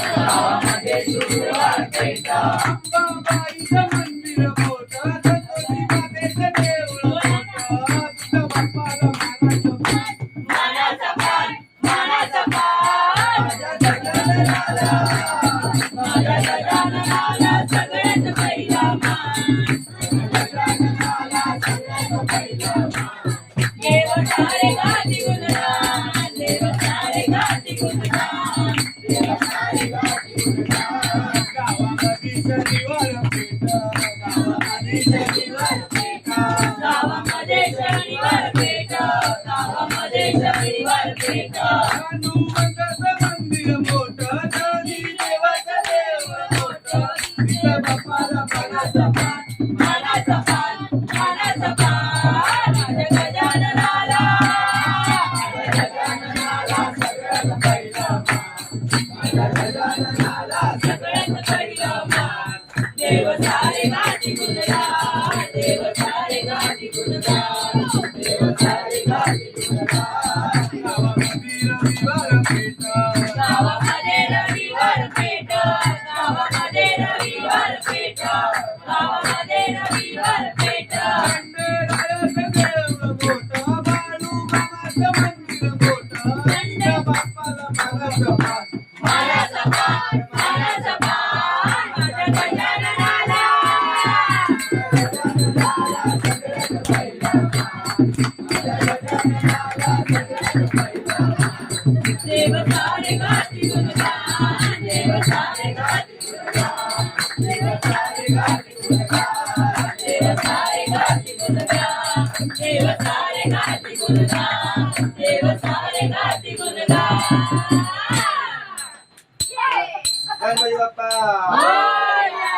गावामध्ये सुरुवार पेठ अंबाबाईचं मंदिर मोठं सतोजी मातेचं देऊळ मोठं तुझ्या बाप्पाला मानाचं मान माझ्या गजाननाला सगळ्यात पहिला मान देव सारे गाती गुणगान देव सारे गाती गुणगान देव सारे गाती गुणगान गावामध्ये शनिवार पेठ गावामध्ये शनिवार पेठ गावामध्ये शनिवार पेठ गावामध्ये शनिवार पेठ हनुमंताचं मंदिर मोठं शनी देवाचं देऊळ मोठं तिथं बाप्पाला मानाचं मान माझ्या गजाननाला सगळ्यात पहिलं मान देव सारे गाती गुणगान देव सारे गाती गुणगान देव सारे गाती गुणगान गावामध्ये रविवार पेठ गावामध्ये रविवार पेठ गावामध्ये रविवार पेठ खंडेरायाचं देऊळ मोठं बाळूमामाचं मंदिर मोठं तुझ्या बाप्पाला मानाचं मान माझ्या गजाननाला देव सारे गाती गुणगान देव सारे गाती गुणगान देव सारे गाती गुणगान देव सारे गाती गुणगान देव सारे गाती गुणगान देव सारे गाती गुणगान गणपती बाप्पा मोरया.